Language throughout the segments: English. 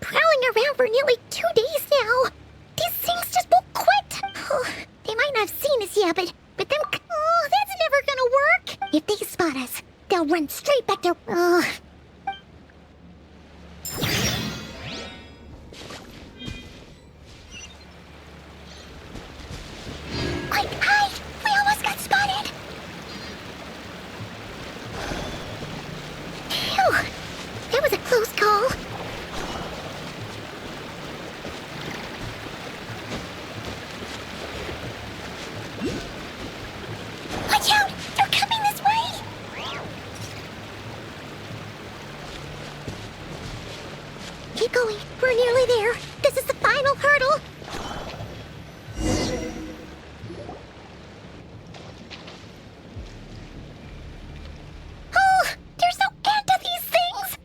prowling around for nearly 2 days now. These things just won't quit. Oh, they might not have seen us yet, but them... Oh, that's never gonna work. If they spot us, they'll run straight back to... Quick, hide! We almost got spotted! Phew! That was a close call. Watch out! They're coming this way! Keep going. We're nearly there. This is the final hurdle. Oh, there's no end to these things!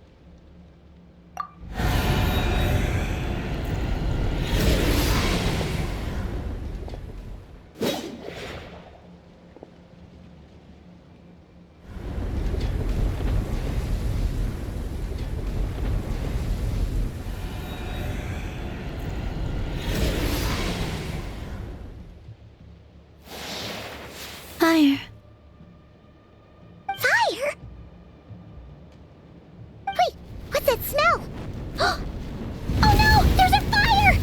Fire. Fire? Wait, what's that smell? Oh no, there's a fire!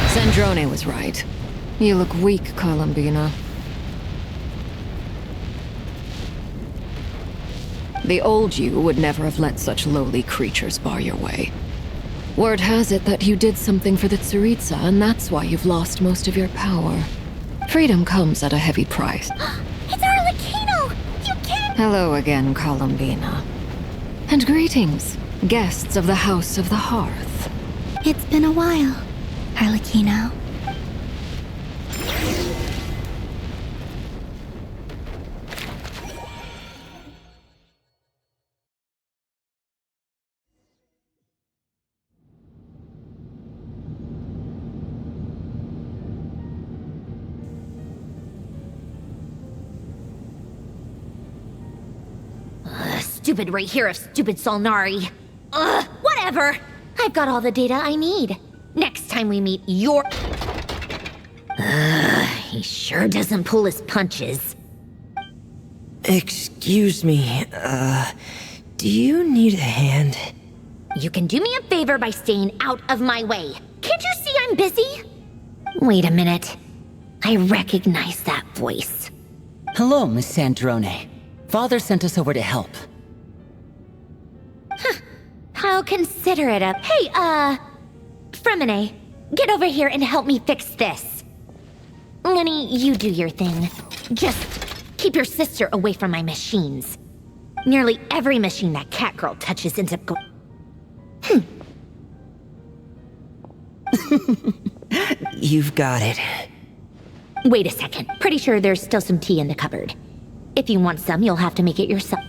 Sandrone was right. You look weak, Columbina. The old you would never have let such lowly creatures bar your way. Word has it that you did something for the Tsaritsa, and that's why you've lost most of your power. Freedom comes at a heavy price. It's Arlecchino! You can't... Hello again, Columbina. And greetings, guests of the House of the Hearth. It's been a while, Arlecchino. Stupid right here of stupid Solnari. Whatever. I've got all the data I need. Next time we meet, he sure doesn't pull his punches. Excuse me, do you need a hand? You can do me a favor by staying out of my way. Can't you see I'm busy? Wait a minute. I recognize that voice. Hello, Miss Sandrone. Father sent us over to help. How considerate of... Hey, Fremine, get over here and help me fix this. Lenny, you do your thing. Just keep your sister away from my machines. Nearly every machine that cat girl touches ends up going... You've got it. Wait a second. Pretty sure there's still some tea in the cupboard. If you want some, you'll have to make it yourself.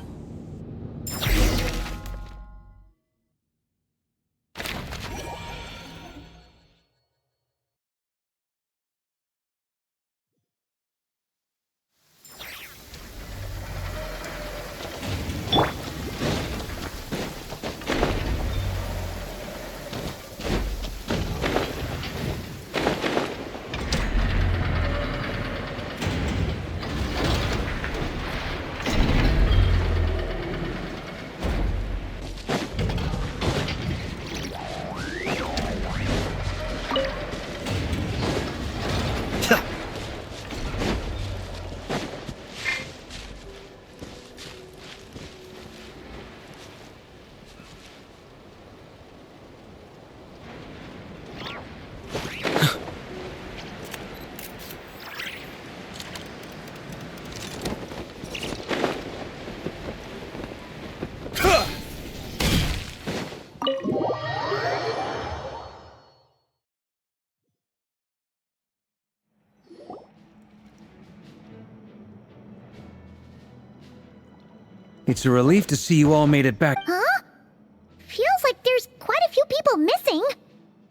It's a relief to see you all made it back. Huh? Feels like there's quite a few people missing.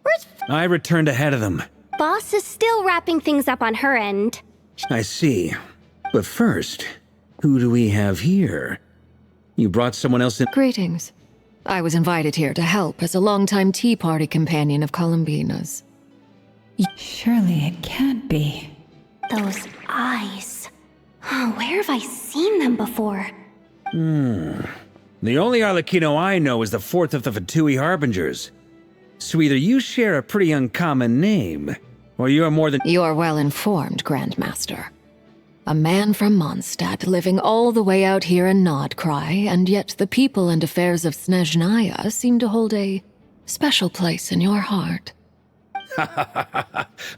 Where's... I returned ahead of them. Boss is still wrapping things up on her end. I see. But first, who do we have here? You brought someone else in? Greetings. I was invited here to help as a longtime tea party companion of Columbina's. Surely it can't be. Those eyes. Oh, where have I seen them before? The only Arlecchino I know is the fourth of the Fatui Harbingers. So either you share a pretty uncommon name, or you are more than— You're well informed, Grandmaster. A man from Mondstadt living all the way out here in Nod-Krai, and yet the people and affairs of Snezhnaya seem to hold a special place in your heart.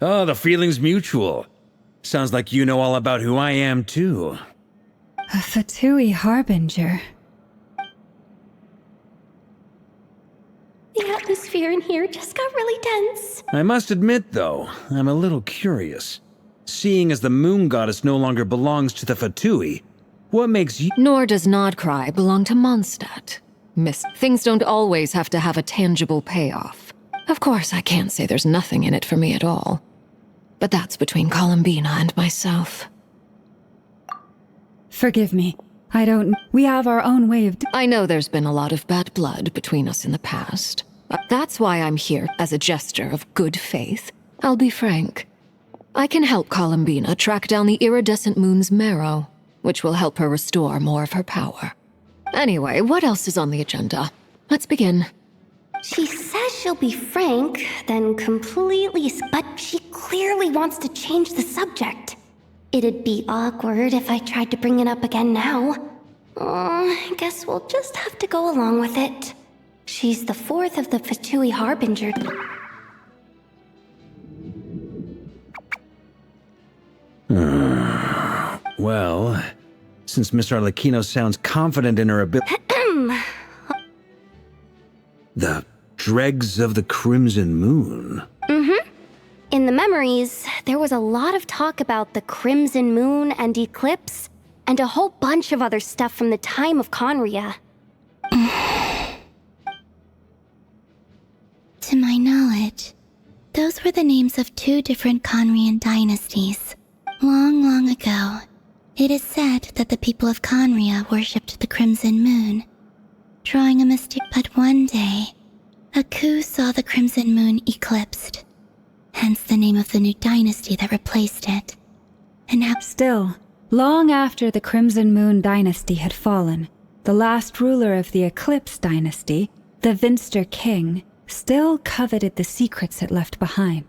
Oh, the feeling's mutual. Sounds like you know all about who I am, too. A Fatui Harbinger. The atmosphere in here just got really tense. I must admit, though, I'm a little curious. Seeing as the moon goddess no longer belongs to the Fatui, what makes you— Nor does Nod-Krai belong to Mondstadt. Miss, things don't always have to have a tangible payoff. Of course, I can't say there's nothing in it for me at all. But that's between Columbina and myself. Forgive me. I don't... We have our own way of... I know there's been a lot of bad blood between us in the past. That's why I'm here as a gesture of good faith. I'll be frank. I can help Columbina track down the iridescent moon's marrow, which will help her restore more of her power. Anyway, what else is on the agenda? Let's begin. She says she'll be frank, then completely... But she clearly wants to change the subject. It'd be awkward if I tried to bring it up again now. I guess we'll just have to go along with it. She's the fourth of the Fatui Harbinger. Well, since Miss Arlecchino sounds confident in her ability— The dregs of the Crimson Moon. In the memories, there was a lot of talk about the Crimson Moon and Eclipse, and a whole bunch of other stuff from the time of Conria. To my knowledge, those were the names of two different Conrian dynasties. Long, long ago, it is said that the people of Conria worshipped the Crimson Moon, drawing a mystic. But one day, a coup saw the Crimson Moon eclipsed, hence the name of the new dynasty that replaced it. And now— Still, long after the Crimson Moon dynasty had fallen, the last ruler of the Eclipse dynasty, the Vinster King, still coveted the secrets it left behind.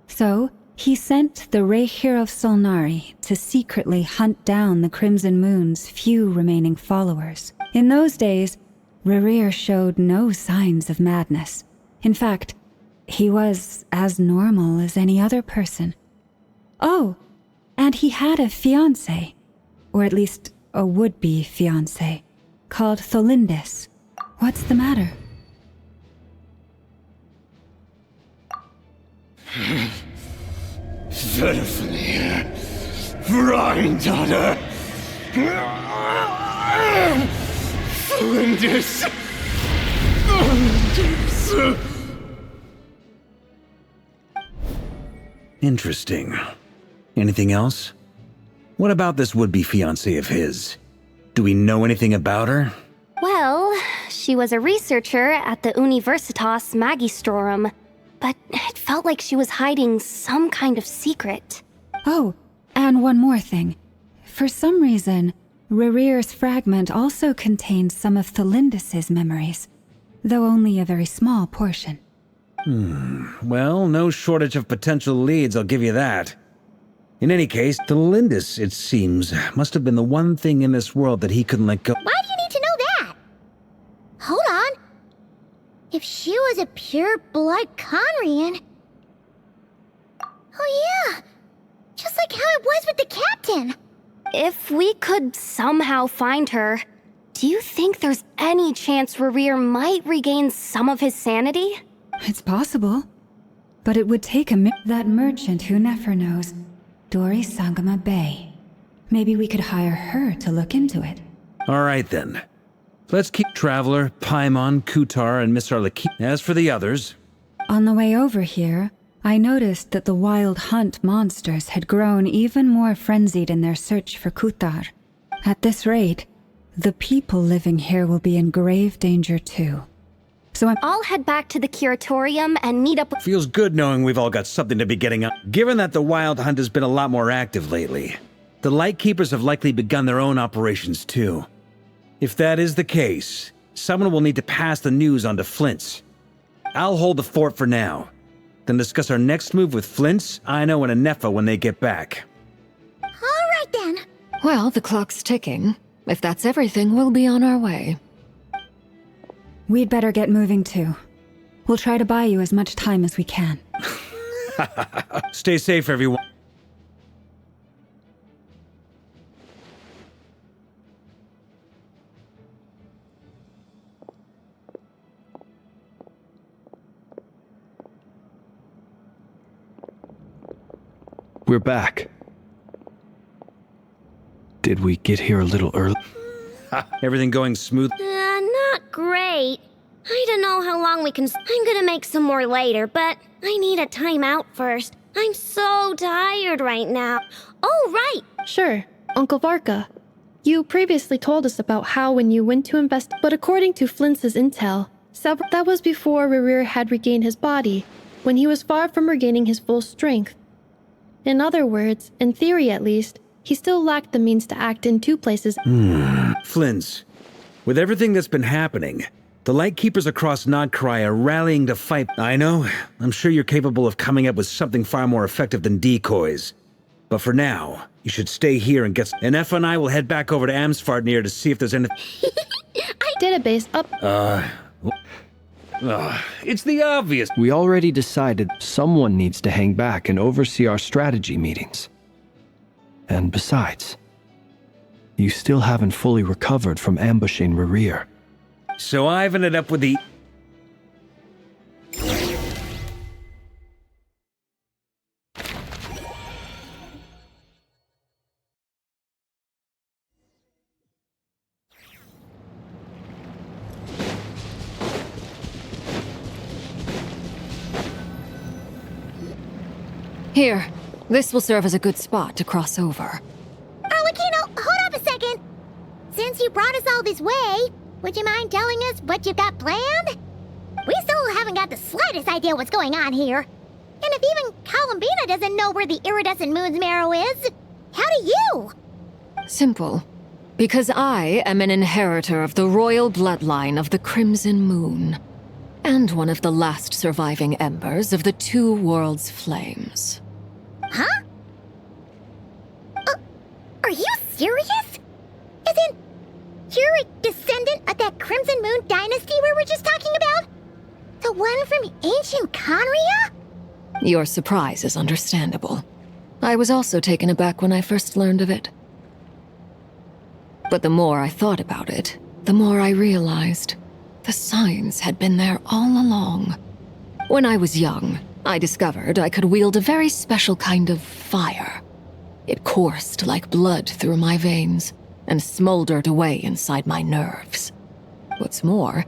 So, he sent the Rehir of Solnari to secretly hunt down the Crimson Moon's few remaining followers. In those days, Rehir showed no signs of madness. In fact, he was as normal as any other person. Oh, and he had a fiancé, or at least a would-be fiancé, called Tholindis. What's the matter? Verfnir, Freindaughter, Flinders. Interesting. Anything else? What about this would-be fiancé of his? Do we know anything about her? Well, she was a researcher at the Universitas Magistrorum, but it felt like she was hiding some kind of secret. Oh, and one more thing. For some reason, Rehir's fragment also contained some of Tholindis' memories, though only a very small portion. Well, no shortage of potential leads, I'll give you that. In any case, Tholindis, it seems, must have been the one thing in this world that he couldn't let go. Why do you need to know that? Hold on. If she was a pure-blood Conrian... Oh yeah, just like how it was with the captain. If we could somehow find her, do you think there's any chance Rehir might regain some of his sanity? It's possible. But it would take that merchant who Nefer knows, Dori Sangama Bay. Maybe we could hire her to look into it. Alright then. Let's keep Traveler, Paimon, Kutar, and Miss Arlaki. As for the others... On the way over here, I noticed that the Wild Hunt monsters had grown even more frenzied in their search for Kutar. At this rate, the people living here will be in grave danger too. So I'll head back to the curatorium and meet up with... Feels good knowing we've all got something to be getting up. Given that the Wild Hunt has been a lot more active lately, the Lightkeepers have likely begun their own operations too. If that is the case, someone will need to pass the news on to Flint's. I'll hold the fort for now, then discuss our next move with Flint's, Ino, and Anefa when they get back. Alright then. Well, the clock's ticking. If that's everything, we'll be on our way. we'd better get moving too. We'll try to buy you as much time as we can. Stay safe, everyone. We're back. Did we get here a little early? Everything going smooth? Not great. I don't know how long we can... I'm gonna make some more later, but I need a timeout first. I'm so tired right now. Oh, right! Sure, Uncle Varka. You previously told us about how when you went to invest... But according to Flint's intel, that was before Rerir had regained his body, when he was far from regaining his full strength. In other words, in theory at least, he still lacked the means to act in two places. Flint's. With everything that's been happening, the Lightkeepers across Nod-Krai are rallying to fight. I know, I'm sure you're capable of coming up with something far more effective than decoys. But for now, you should stay here and get... And Eff and I will head back over to Amsfarnir to see if there's anything... Database up. It's the obvious. We already decided someone needs to hang back and oversee our strategy meetings. And besides, you still haven't fully recovered from ambushing Rerir. So I've ended up with the... Here, this will serve as a good spot to cross over. Arlecchino, hold up a second. Since you brought us all this way, would you mind telling us what you've got planned? We still haven't got the slightest idea what's going on here. And if even Columbina doesn't know where the iridescent moon's marrow is, how do you? Simple. Because I am an inheritor of the royal bloodline of the Crimson Moon, and one of the last surviving embers of the Two Worlds' flames. Huh? Are you serious? As in, you're a descendant of that Crimson Moon dynasty we were just talking about? The one from ancient Conria? Your surprise is understandable. I was also taken aback when I first learned of it. But the more I thought about it, the more I realized the signs had been there all along. When I was young, I discovered I could wield a very special kind of fire. It coursed like blood through my veins and smoldered away inside my nerves. What's more,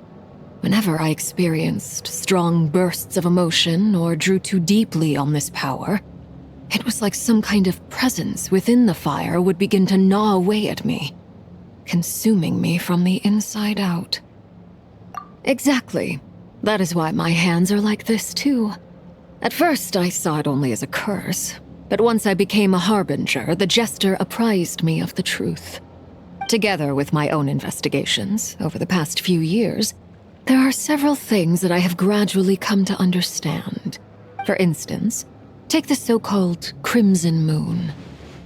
whenever I experienced strong bursts of emotion or drew too deeply on this power, it was like some kind of presence within the fire would begin to gnaw away at me, consuming me from the inside out. Exactly. That is why my hands are like this too. At first, I saw it only as a curse, but once I became a harbinger, the jester apprised me of the truth. Together with my own investigations over the past few years, there are several things that I have gradually come to understand. For instance, take the so-called Crimson Moon.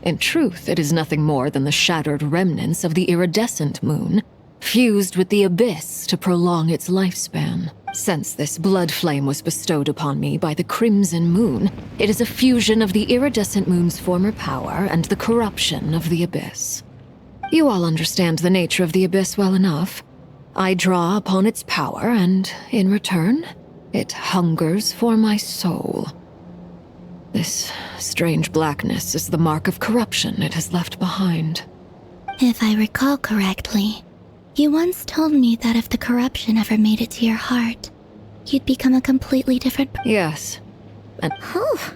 In truth, it is nothing more than the shattered remnants of the iridescent moon, fused with the abyss to prolong its lifespan. Since this blood flame was bestowed upon me by the Crimson Moon, it is a fusion of the iridescent moon's former power and the corruption of the abyss. You all understand the nature of the abyss well enough. I draw upon its power, and in return, it hungers for my soul. This strange blackness is the mark of corruption it has left behind. If I recall correctly, you once told me that if the corruption ever made it to your heart, you'd become a completely different Yes. And Oh,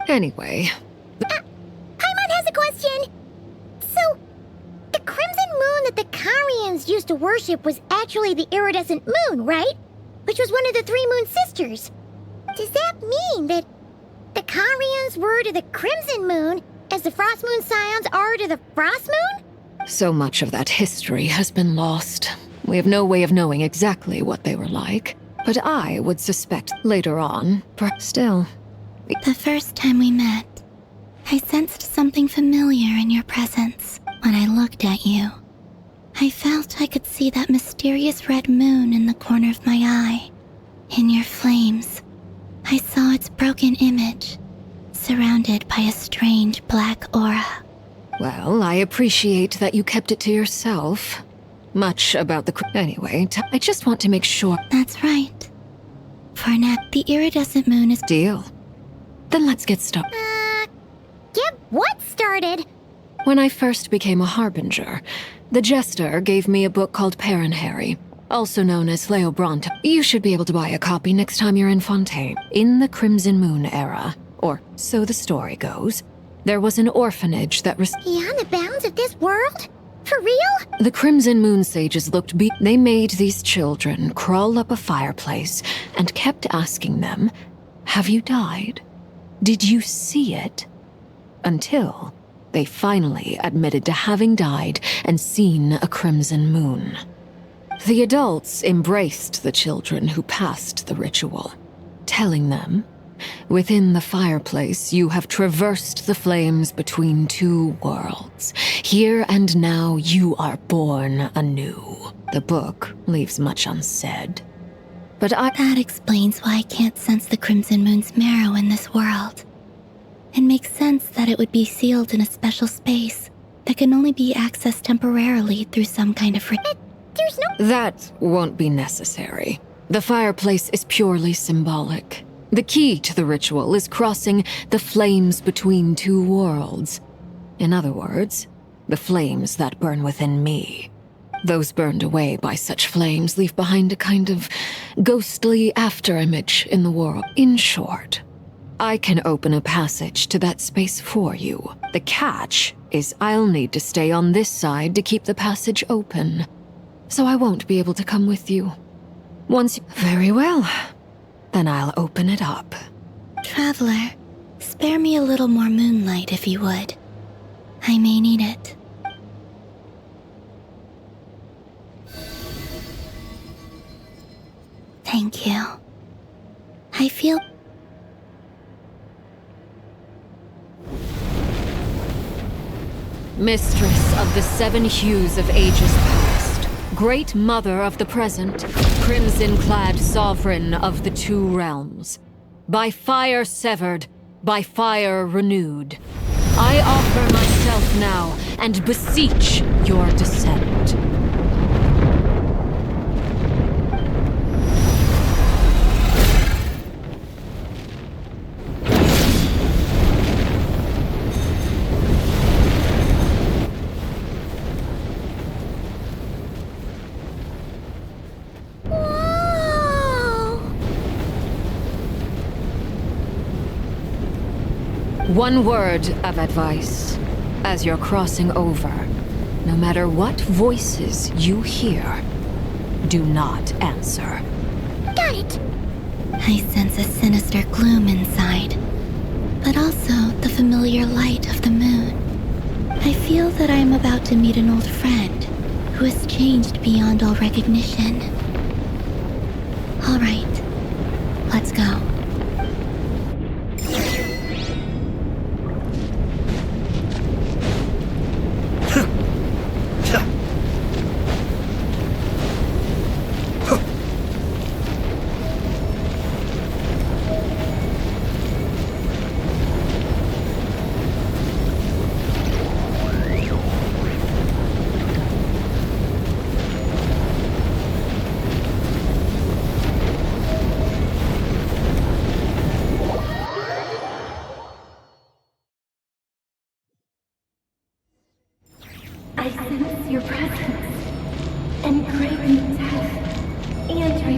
anyway, Paimon has a question. So, the crimson moon that the Karians used to worship was actually the iridescent moon, right? Which was one of the three moon sisters. Does that mean that the Karians were to the crimson moon as the frost moon scions are to the frost moon? so much of that history has been lost. We have no way of knowing exactly what they were like. But I would suspect later on, still. The first time we met, I sensed something familiar in your presence when I looked at you. I felt I could see that mysterious red moon in the corner of my eye. In your flames, I saw its broken image, surrounded by a strange black aura. Well, I appreciate that you kept it to yourself. Much about the... Anyway, I just want to make sure... That's right. For now, the iridescent moon is... Deal. Then let's get started. Get what started? When I first became a harbinger, the Jester gave me a book called Harry, also known as Leobronte. You should be able to buy a copy next time you're in Fontaine. In the Crimson Moon era, or so the story goes, there was an orphanage that was... Beyond the bounds of this world? For real? The Crimson Moon sages looked They made these children crawl up a fireplace and kept asking them, "Have you died? Did you see it?" Until they finally admitted to having died and seen a crimson moon. The adults embraced the children who passed the ritual, telling them, "Within the fireplace, you have traversed the flames between two worlds. Here and now, you are born anew." The book leaves much unsaid. But That explains why I can't sense the Crimson Moon's marrow in this world. It makes sense that it would be sealed in a special space that can only be accessed temporarily through some kind of... There's no... That won't be necessary. The fireplace is purely symbolic. The key to the ritual is crossing the flames between two worlds. In other words, the flames that burn within me. Those burned away by such flames leave behind a kind of ghostly afterimage in the world. In short, I can open a passage to that space for you. The catch is I'll need to stay on this side to keep the passage open. So I won't be able to come with you. Very well. Then I'll open it up. Traveler, spare me a little more moonlight if you would. I may need it. Thank you. I feel... Mistress of the seven hues of ages past, great mother of the present, crimson-clad sovereign of the two realms, by fire severed, by fire renewed, I offer myself now and beseech your descent. One word of advice. As you're crossing over, no matter what voices you hear, do not answer. Got it. I sense a sinister gloom inside, but also the familiar light of the moon. I feel that I am about to meet an old friend who has changed beyond all recognition. All right, let's go.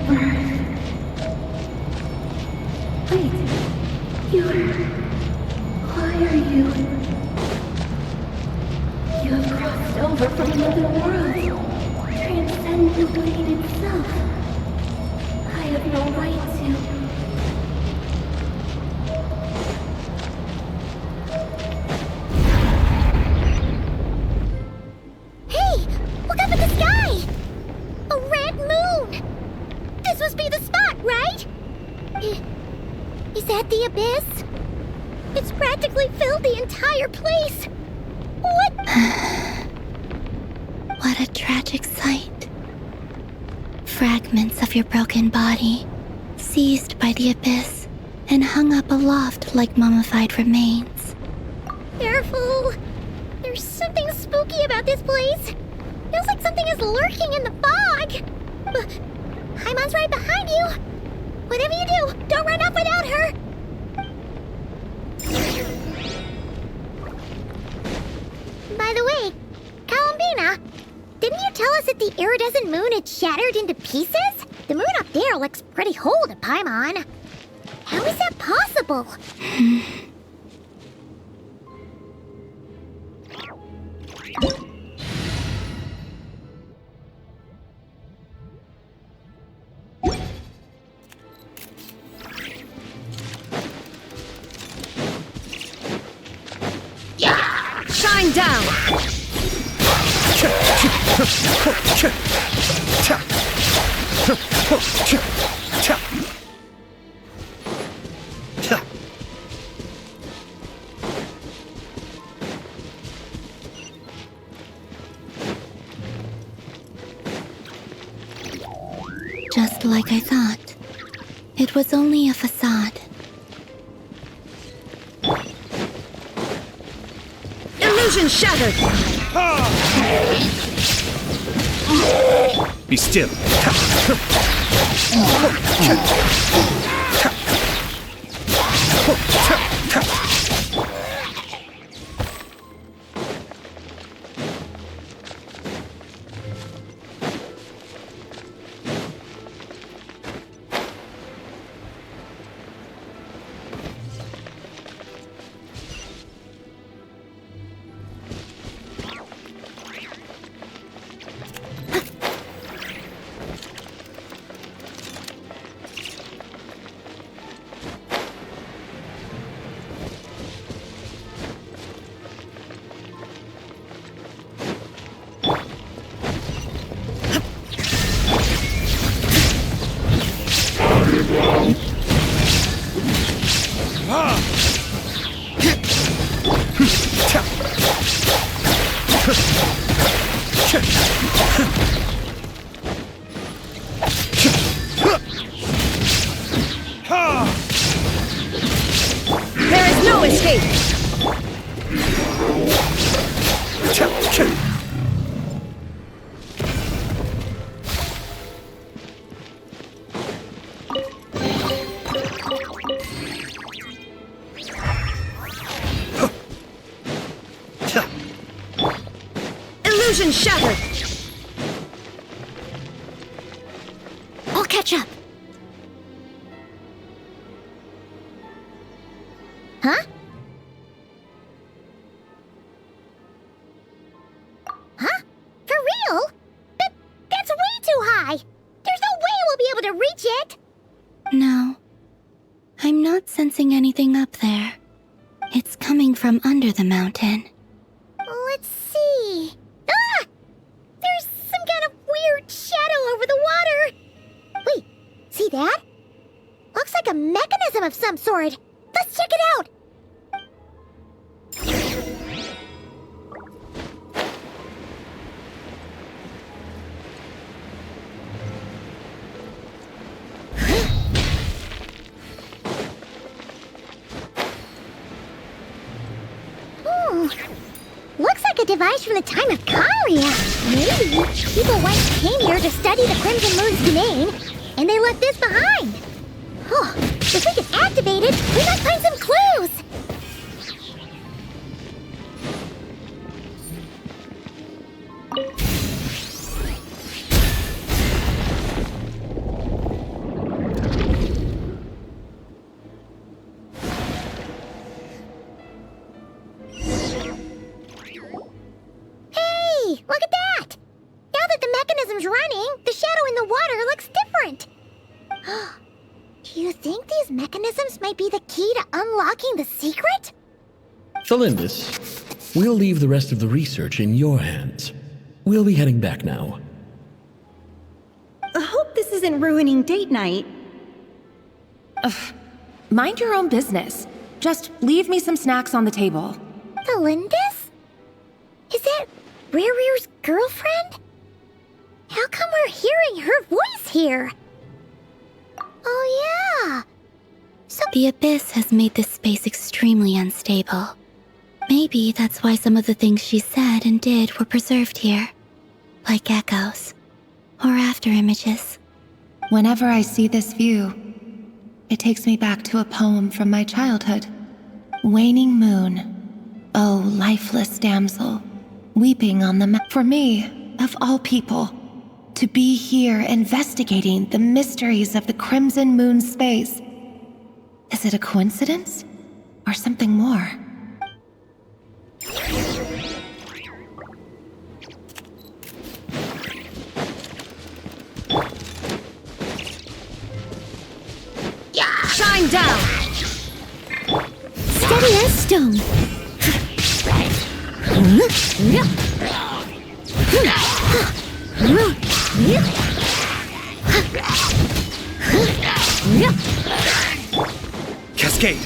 birth. Wait, why are you? You have crossed over from another world, transcend the blade itself. I have no right to. Hey! Look up at the sky! A red moon! This must be the spot, right? Is that the abyss? It's practically filled the entire place! What? What a tragic sight. Fragments of your broken body, seized by the abyss, and hung up aloft like mummified remains. Careful! There's something spooky about this place. Feels like something is lurking in the fog. Paimon's right behind you. Whatever you do, don't run off without her. By the way, Columbina, didn't you tell us that the iridescent moon had shattered into pieces? The moon up there looks pretty whole to Paimon. How is that possible? Shine down! Just like I thought. It was only a facade. Illusion shattered! Be still. There is no escape! Illusion shattered! I'll catch up. Huh? Huh? For real? That's way too high! There's no way we'll be able to reach it! No. I'm not sensing anything up there. It's coming from under the mountain. Let's see. Ah! There's some kind of weird shadow over the water. Wait, see that? Looks like a mechanism of some sort. Let's check it out. Looks like a device from the time of Kalia. Maybe people once came here to study the Crimson Moon's domain, and they left this behind. Oh, if we can activate it, we might find some clues. Do you think these mechanisms might be the key to unlocking the secret? Felindus, we'll leave the rest of the research in your hands. We'll be heading back now. I hope this isn't ruining date night. Ugh. Mind your own business. Just leave me some snacks on the table. Felindus? Is that Rear's girlfriend? How come we're hearing her voice here? Oh yeah. So the Abyss has made this space extremely unstable. Maybe that's why some of the things she said and did were preserved here. Like echoes. Or after images. Whenever I see this view, it takes me back to a poem from my childhood. Waning moon, oh lifeless damsel, weeping on the for me, of all people, to be here investigating the mysteries of the Crimson Moon space. Is it a coincidence? Or something more? Shine down! steady as stone. Cascade!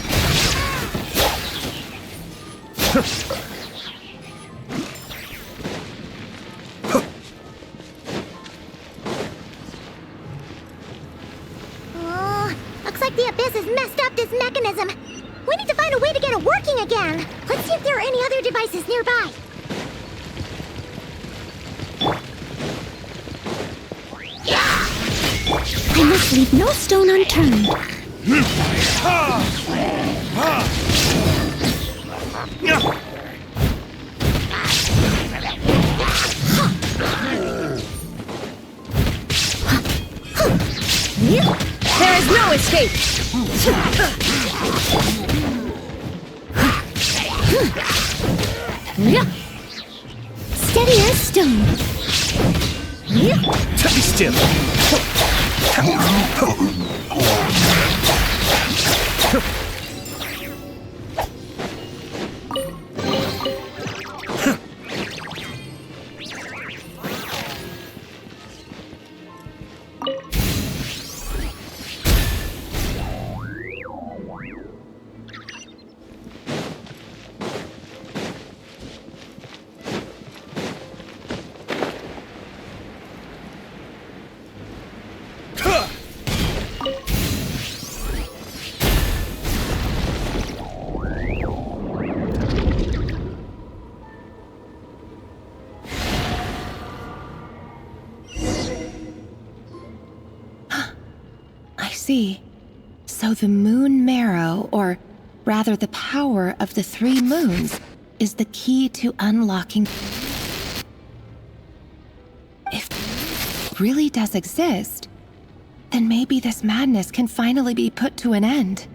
Looks like the Abyss has messed up this mechanism. We need to find a way to get it working again. Let's see if there are any other devices nearby. I must leave no stone unturned. There is no escape! Steady as stone. Be still! See, so the moon marrow, or rather the power of the 3 moons, is the key to unlocking. If it really does exist, then maybe this madness can finally be put to an end.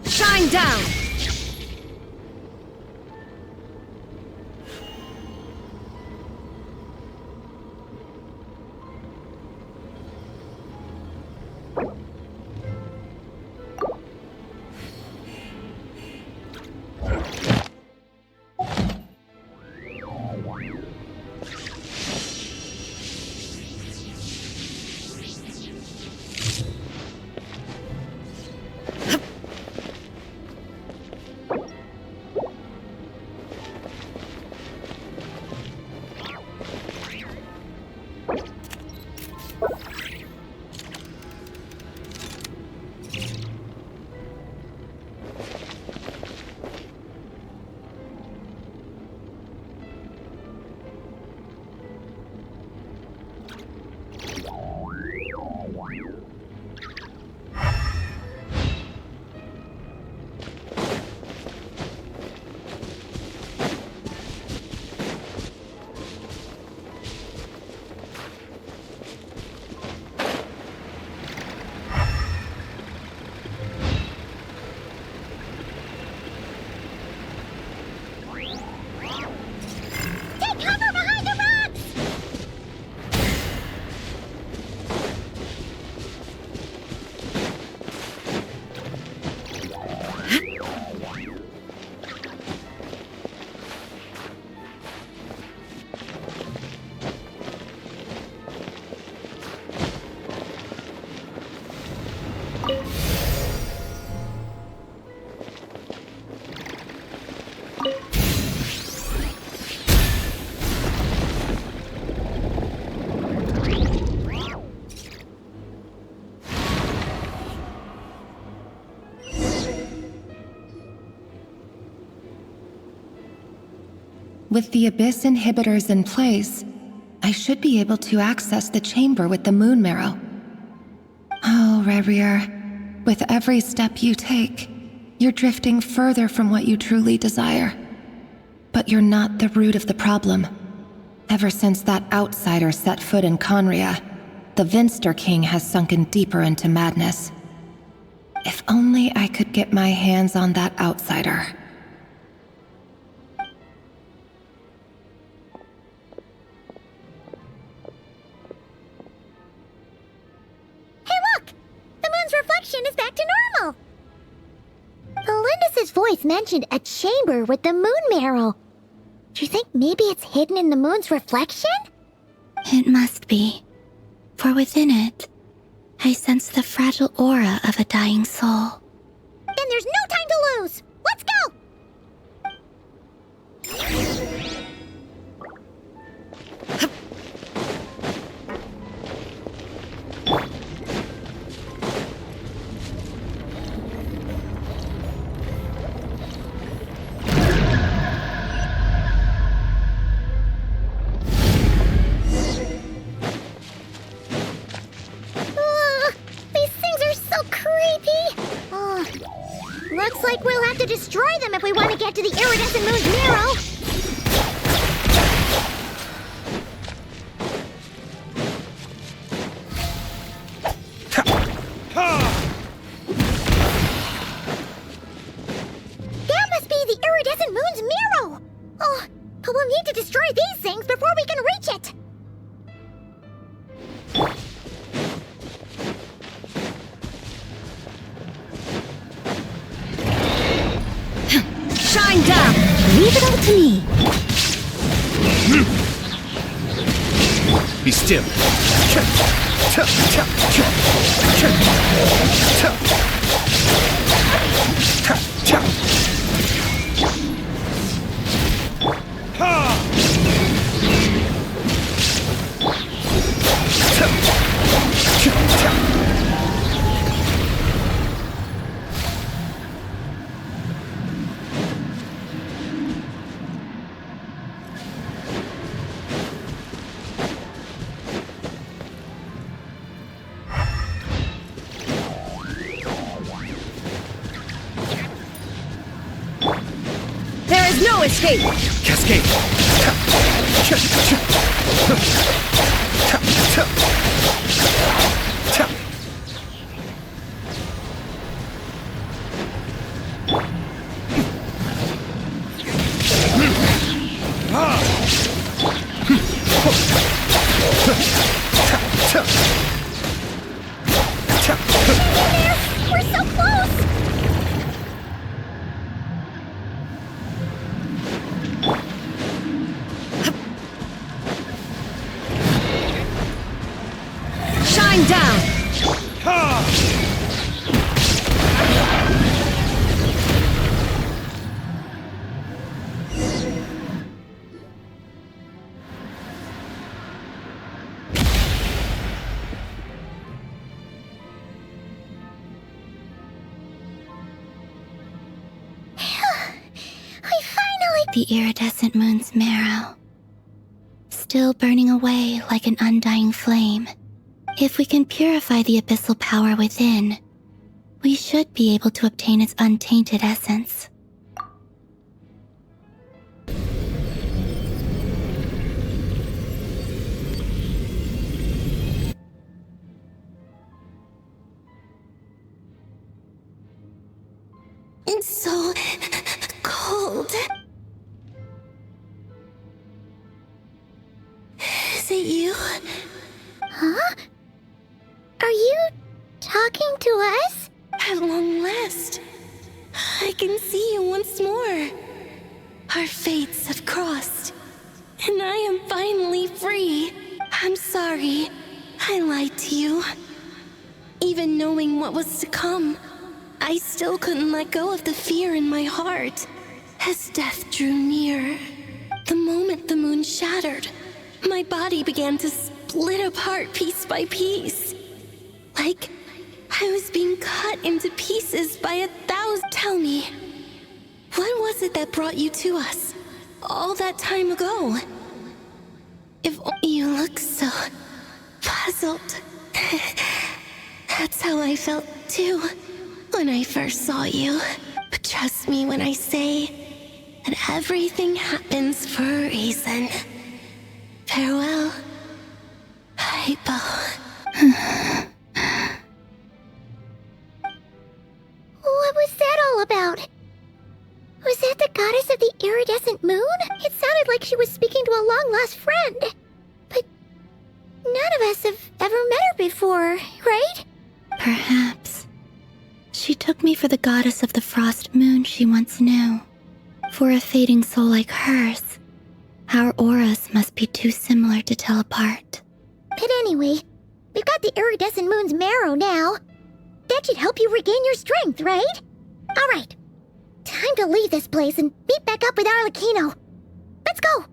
Shine down! With the Abyss inhibitors in place, I should be able to access the chamber with the moon marrow. Oh, Rerir, with every step you take, you're drifting further from what you truly desire. But you're not the root of the problem. Ever since that outsider set foot in Conria, the Vinster King has sunken deeper into madness. If only I could get my hands on that outsider. Hey look! The moon's reflection is back to normal! Melindis' voice mentioned a chamber with the moon marrow. Do you think maybe it's hidden in the moon's reflection? It must be. For within it, I sense the fragile aura of a dying soul. Then there's no time to lose! Let's go! Looks like we'll have to destroy them if we want to get to the iridescent moon's marrow. That must be the iridescent moon's marrow. Oh, but we'll need to destroy these things before we can reach it. Shine down! Leave it all to me! Be still. No escape! Cascade! We're so close! Shine down! The iridescent moon's marrow, still burning away like an undying flame. If we can purify the abyssal power within, we should be able to obtain its untainted essence. It's so cold. Is it you? Huh? Are you talking to us? At long last, I can see you once more. Our fates have crossed, and I am finally free. I'm sorry, I lied to you. Even knowing what was to come, I still couldn't let go of the fear in my heart. As death drew near, the moment the moon shattered, my body began to split apart piece by piece. Like I was being cut into pieces by 1,000. Tell me, what was it that brought you to us? all that time ago. If you look so puzzled. That's how I felt too when I first saw you. But trust me when I say that everything happens for a reason. Farewell, Hypo. What was that all about? Was that the goddess of the iridescent moon? It sounded like she was speaking to a long-lost friend. But none of us have ever met her before, right? Perhaps. She took me for the goddess of the frost moon she once knew. For a fading soul like hers, our auras must be too similar to tell apart. But anyway, we've got the iridescent moon's marrow now. That should help you regain your strength, right? Alright. Time to leave this place and meet back up with Arlecchino. Let's go!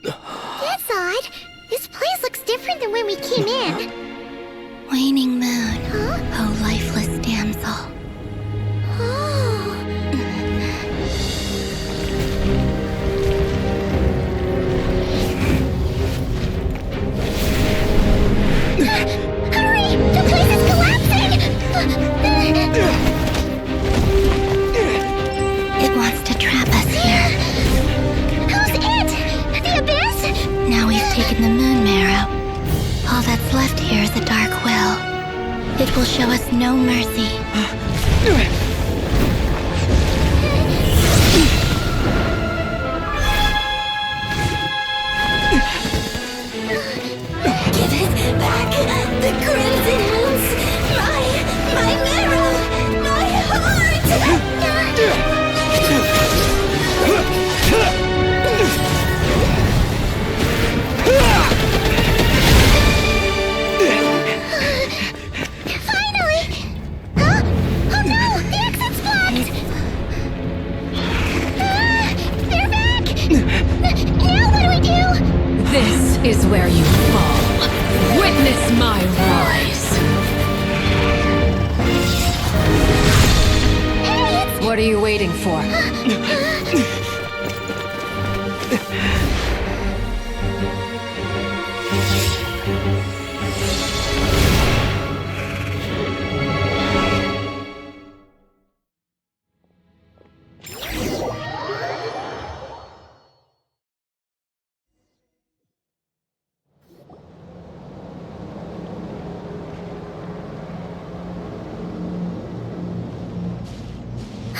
That's odd. This place looks different than when we came in. Waning moon, Huh? oh lifeless damsel. Oh. Hurry! The place is collapsing! It wants to trap us here. Who's it? The Abyss? Now we've taken the moon marrow. All that's left here is a dark will. It will show us no mercy. Give it back! The Crimson Moons! My marrow! My heart! Finally! Huh? Oh no! The exit's blocked! They're back! Now what do we do? This is where you fall. Witness my rise. What are you waiting for?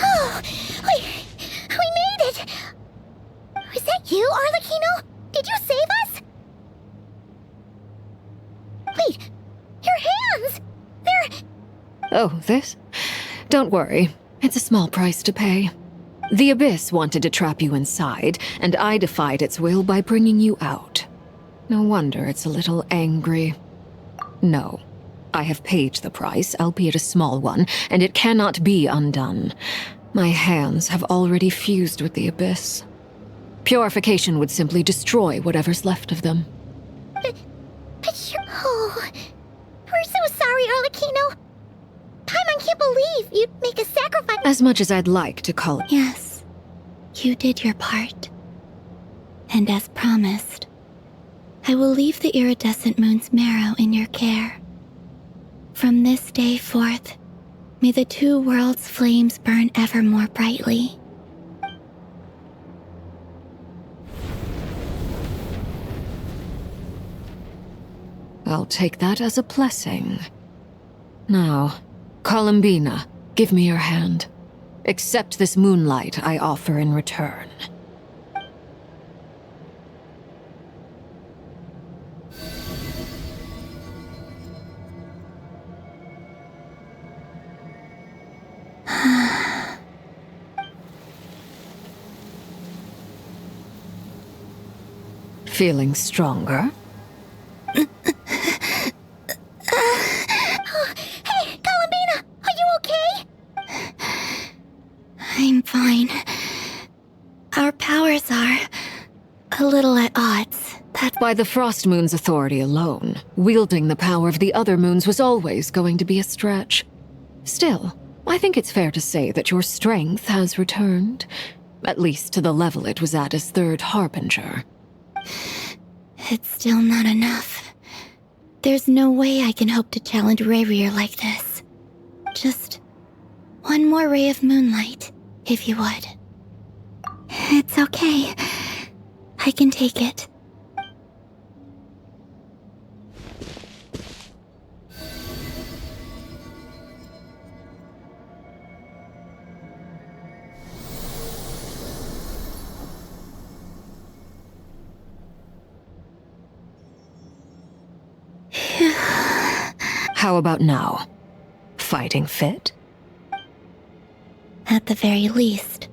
Oh, we made it! Was that you, Arlecchino? Did you save us? Wait, your hands! They're... Oh, this? Don't worry. It's a small price to pay. The Abyss wanted to trap you inside, and I defied its will by bringing you out. No wonder it's a little angry. No. I have paid the price, albeit a small one, and it cannot be undone. My hands have already fused with the Abyss. Purification would simply destroy whatever's left of them. But you're... Oh... We're so sorry, Arlecchino. Paimon can't believe you'd make a sacrifice... As much as I'd like to call it. Yes, you did your part. And as promised, I will leave the iridescent moon's marrow in your care. From this day forth, may the two worlds' flames burn ever more brightly. I'll take that as a blessing. Now, Columbina, give me your hand. Accept this moonlight I offer in return. Feeling stronger? Hey, Columbina! Are you okay? I'm fine. Our powers are a little at odds. That's By the Frost Moon's authority alone, wielding the power of the other moons was always going to be a stretch. Still, I think it's fair to say that your strength has returned, at least to the level it was at as Third Harbinger. It's still not enough. There's no way I can hope to challenge Rayrier like this. Just one more ray of moonlight, if you would. It's okay. I can take it. How about now? Fighting fit? At the very least,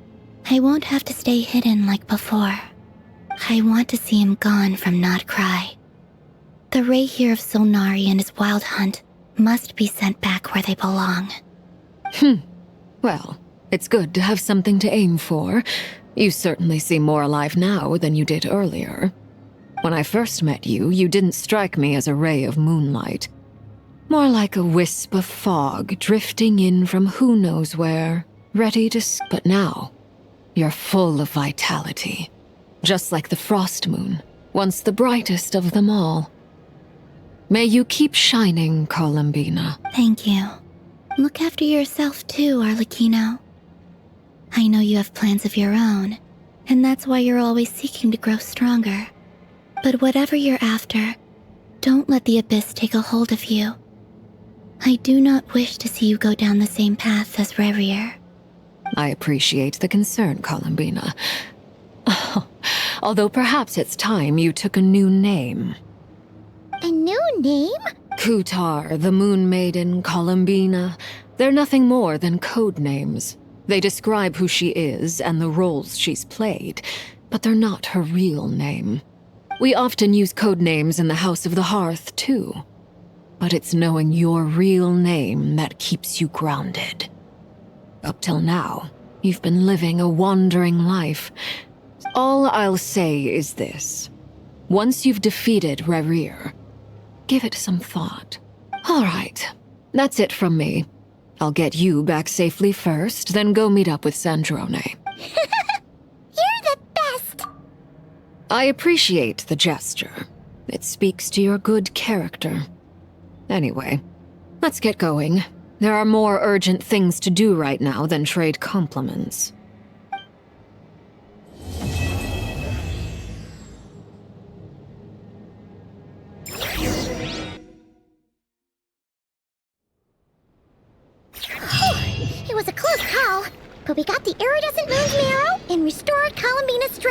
I won't have to stay hidden like before. I want to see him gone from Nod-Krai. The Rayrier of Solnari and his wild hunt must be sent back where they belong. Well, it's good to have something to aim for. You certainly seem more alive now than you did earlier. When I first met you, you didn't strike me as a ray of moonlight. More like a wisp of fog drifting in from who knows where, ready to But now, you're full of vitality. Just like the frost moon, once the brightest of them all. May you keep shining, Columbina. Thank you. Look after yourself too, Arlecchino. I know you have plans of your own, and that's why you're always seeking to grow stronger. But whatever you're after, don't let the Abyss take a hold of you. I do not wish to see you go down the same path as Rayrier. I appreciate the concern, Columbina. Although perhaps it's time you took a new name. A new name? Kutar, the Moon Maiden, Columbina. They're nothing more than code names. They describe who she is and the roles she's played, but they're not her real name. We often use code names in the House of the Hearth, too. But it's knowing your real name that keeps you grounded. Up till now, you've been living a wandering life. All I'll say is this. Once you've defeated Rayrier, give it some thought. All right, that's it from me. I'll get you back safely first, then go meet up with Sandrone. You're the best! I appreciate the gesture. It speaks to your good character. Anyway, let's get going. There are more urgent things to do right now than trade compliments. It was a close call, but we got the iridescent moon's marrow and restored Columbina's strength.